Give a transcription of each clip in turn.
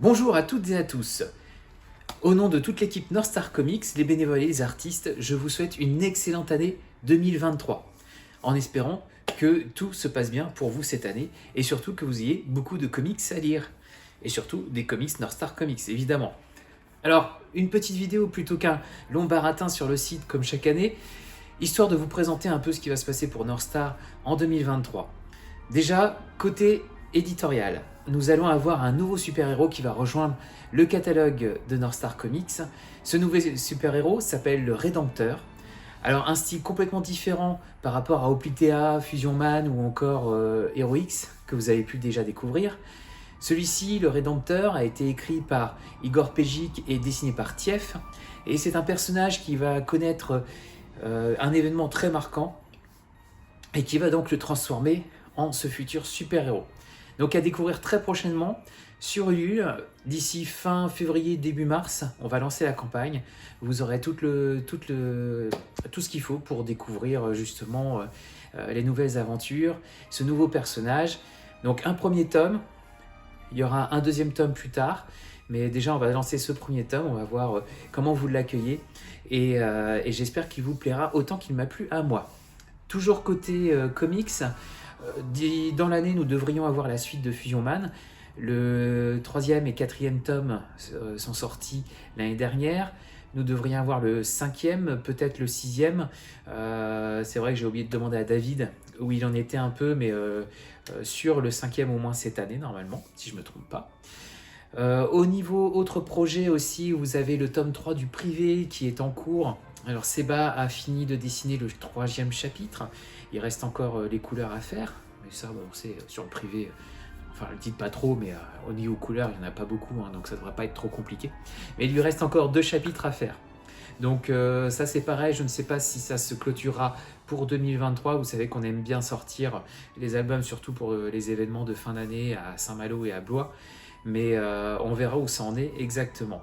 Bonjour à toutes et à tous. Au nom de toute l'équipe North Star Comics, les bénévoles et les artistes, je vous souhaite une excellente année 2023, en espérant que tout se passe bien pour vous cette année et surtout que vous ayez beaucoup de comics à lire. Et surtout des comics North Star Comics, évidemment. Alors, une petite vidéo plutôt qu'un long baratin sur le site comme chaque année, histoire de vous présenter un peu ce qui va se passer pour North Star en 2023. Déjà, côté éditorial, nous allons avoir un nouveau super-héros qui va rejoindre le catalogue de North Star Comics. Ce nouveau super-héros s'appelle le Rédempteur. Alors un style complètement différent par rapport à Oplitea, Fusion Man ou encore Hero X que vous avez pu déjà découvrir. Celui-ci, le Rédempteur, a été écrit par Igor Pejic et dessiné par Tief. Et c'est un personnage qui va connaître un événement très marquant et qui va donc le transformer en ce futur super-héros. Donc à découvrir très prochainement sur Ulule, d'ici fin février, début mars, on va lancer la campagne. Vous aurez tout ce qu'il faut pour découvrir justement les nouvelles aventures, ce nouveau personnage. Donc un premier tome, il y aura un deuxième tome plus tard, mais déjà on va lancer ce premier tome, on va voir comment vous l'accueillez et j'espère qu'il vous plaira autant qu'il m'a plu à moi. Toujours côté comics, dans l'année, nous devrions avoir la suite de Fusion Man. Le 3e et 4e tome sont sortis l'année dernière. Nous devrions avoir le 5e, peut-être le 6e. C'est vrai que j'ai oublié de demander à David où il en était un peu, mais sur le 5e au moins cette année, normalement, si je ne me trompe pas. Au niveau autre projet aussi, vous avez le tome 3 du privé qui est en cours. Alors Seba a fini de dessiner le 3e chapitre, il reste encore les couleurs à faire, mais ça bon, c'est sur le privé, enfin le dites pas trop, mais au niveau couleurs il n'y en a pas beaucoup, hein, donc ça ne devrait pas être trop compliqué. Mais il lui reste encore 2 chapitres à faire. Donc ça c'est pareil, je ne sais pas si ça se clôturera pour 2023, vous savez qu'on aime bien sortir les albums, surtout pour les événements de fin d'année à Saint-Malo et à Blois, mais on verra où ça en est exactement.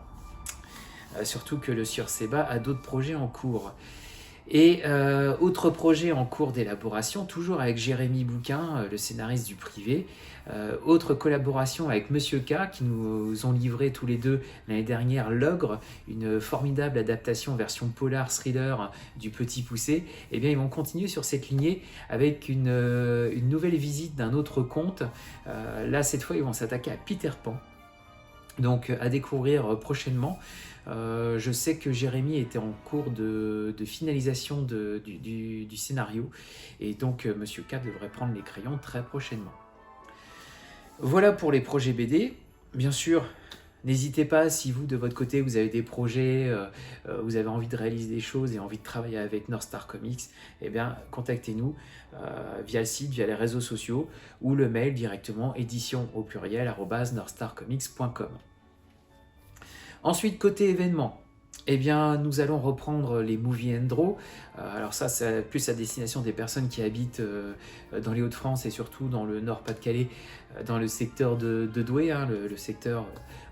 Surtout que le Sieur Seba a d'autres projets en cours. Et autre projet en cours d'élaboration, toujours avec Jérémy Bouquin, le scénariste du privé. Autre collaboration avec Monsieur K, qui nous ont livré tous les deux l'année dernière L'Ogre, une formidable adaptation version polar thriller du Petit Poucet. Et bien ils vont continuer sur cette lignée avec une nouvelle visite d'un autre conte. Là cette fois ils vont s'attaquer à Peter Pan. Donc à découvrir prochainement. Je sais que Jérémy était en cours de finalisation du scénario et donc Monsieur K devrait prendre les crayons très prochainement. Voilà pour les projets BD. Bien sûr, n'hésitez pas si vous de votre côté vous avez des projets, vous avez envie de réaliser des choses et envie de travailler avec North Star Comics, eh bien contactez-nous via le site, via les réseaux sociaux ou le mail directement édition au pluriel @northstarcomics.com. Ensuite, côté événements, eh bien, nous allons reprendre les Movie and Draw. Alors ça, c'est plus à destination des personnes qui habitent dans les Hauts-de-France et surtout dans le Nord-Pas-de-Calais, dans le secteur de Douai, hein, le secteur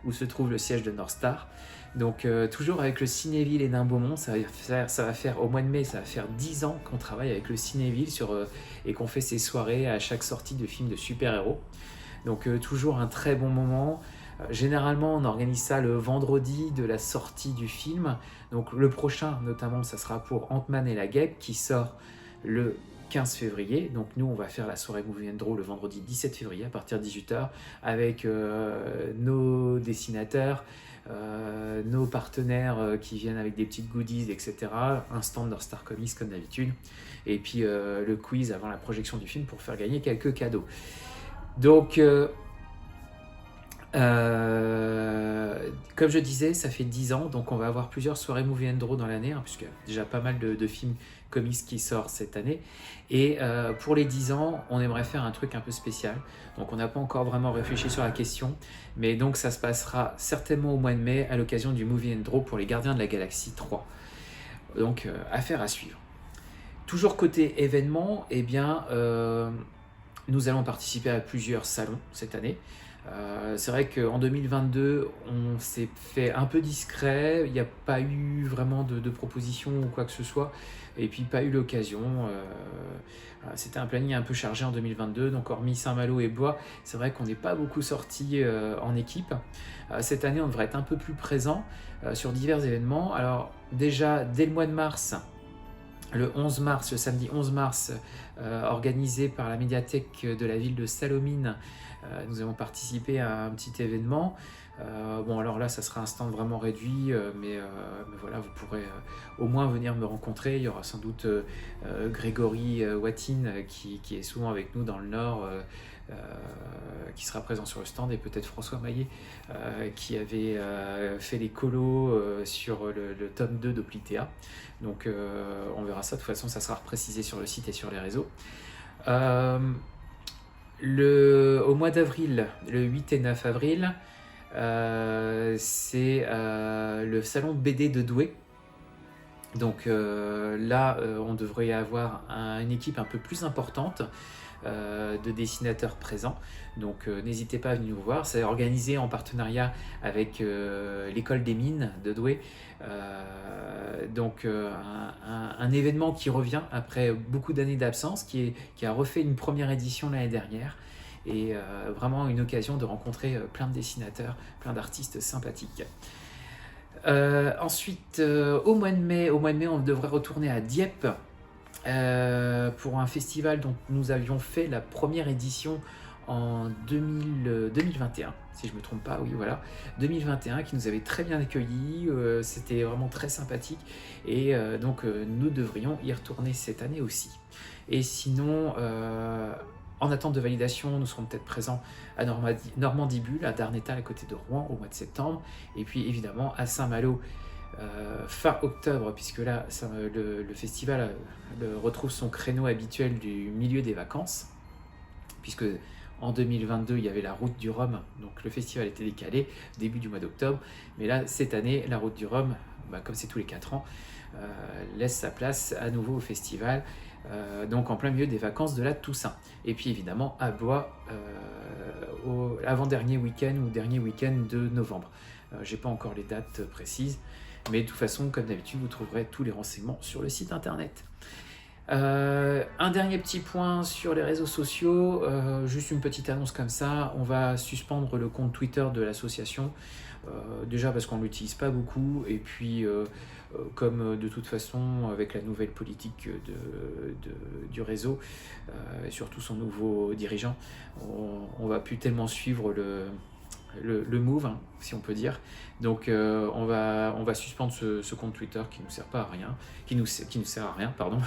où se trouve le siège de North Star. Donc toujours avec le Cinéville et Beaumont, ça va faire au mois de mai, ça va faire 10 ans qu'on travaille avec le Cinéville et qu'on fait ces soirées à chaque sortie de film de super-héros. Donc toujours un très bon moment. Généralement, on organise ça le vendredi de la sortie du film. Donc le prochain, notamment, ça sera pour Ant-Man et la Guêpe qui sort le 15 février. Donc nous, on va faire la soirée Movie and Draw le vendredi 17 février à partir de 18h avec nos dessinateurs, nos partenaires qui viennent avec des petites goodies, etc. Un stand North Star Comics comme d'habitude. Et puis le quiz avant la projection du film pour faire gagner quelques cadeaux. Donc... comme je disais, ça fait 10 ans, donc on va avoir plusieurs soirées Movie and Draw dans l'année, hein, puisqu'il y a déjà pas mal de films comics qui sortent cette année. Et pour les 10 ans, on aimerait faire un truc un peu spécial. Donc on n'a pas encore vraiment réfléchi sur la question, mais donc ça se passera certainement au mois de mai à l'occasion du Movie and Draw pour les Gardiens de la Galaxie 3. Donc affaire à suivre. Toujours côté événements, eh bien... nous allons participer à plusieurs salons cette année. C'est vrai qu'en 2022, on s'est fait un peu discret, il n'y a pas eu vraiment de propositions ou quoi que ce soit, et puis pas eu l'occasion. C'était un planning un peu chargé en 2022, donc hormis Saint-Malo et Blois, c'est vrai qu'on n'est pas beaucoup sortis en équipe. Cette année, on devrait être un peu plus présent sur divers événements. Alors déjà, dès le mois de mars, le 11 mars, le samedi 11 mars, organisé par la médiathèque de la ville de Salomine, nous avons participé à un petit événement. Bon, alors là, ça sera un stand vraiment réduit, mais voilà, vous pourrez au moins venir me rencontrer. Il y aura sans doute Grégory Watine, qui est souvent avec nous dans le Nord, qui sera présent sur le stand, et peut-être François Maillet, qui avait fait les colos sur le tome 2 d'Oplitea. Donc on verra ça, de toute façon ça sera précisé sur le site et sur les réseaux. Au mois d'avril, le 8 et 9 avril, c'est le salon BD de Douai. Donc là, on devrait avoir une équipe un peu plus importante de dessinateurs présents. Donc n'hésitez pas à venir nous voir. C'est organisé en partenariat avec l'école des mines de Douai. Donc un événement qui revient après beaucoup d'années d'absence, qui a refait une première édition l'année dernière. Et vraiment une occasion de rencontrer plein de dessinateurs, plein d'artistes sympathiques. Ensuite, au mois de mai, on devrait retourner à Dieppe pour un festival dont nous avions fait la première édition en 2021, si je ne me trompe pas, oui voilà, 2021, qui nous avait très bien accueillis, c'était vraiment très sympathique, et donc nous devrions y retourner cette année aussi. Et sinon, en attente de validation, nous serons peut-être présents à Normandie Bulle, à Darnétal à côté de Rouen au mois de septembre, et puis évidemment à Saint-Malo fin octobre, puisque là le festival retrouve son créneau habituel du milieu des vacances, puisque en 2022 il y avait la route du Rhum, donc le festival était décalé début du mois d'octobre, mais là cette année la route du Rhum, comme c'est tous les 4 ans, laisse sa place à nouveau au festival, donc en plein milieu des vacances de la Toussaint. Et puis évidemment à Blois au avant-dernier week-end ou dernier week-end de novembre. J'ai pas encore les dates précises, mais de toute façon, comme d'habitude, vous trouverez tous les renseignements sur le site internet. Un dernier petit point sur les réseaux sociaux, juste une petite annonce comme ça, on va suspendre le compte Twitter de l'association, déjà parce qu'on ne l'utilise pas beaucoup, et puis comme de toute façon avec la nouvelle politique du réseau, et surtout son nouveau dirigeant, on va plus tellement suivre le move, hein, si on peut dire. Donc on va suspendre ce compte Twitter qui nous sert pas à rien, qui nous sert à rien, pardon,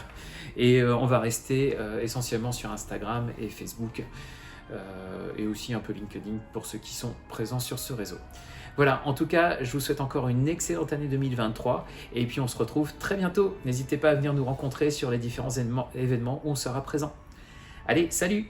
et on va rester essentiellement sur Instagram et Facebook, et aussi un peu LinkedIn pour ceux qui sont présents sur ce réseau. Voilà, en tout cas, je vous souhaite encore une excellente année 2023, et puis on se retrouve très bientôt. N'hésitez pas à venir nous rencontrer sur les différents événements où on sera présent. Allez, salut!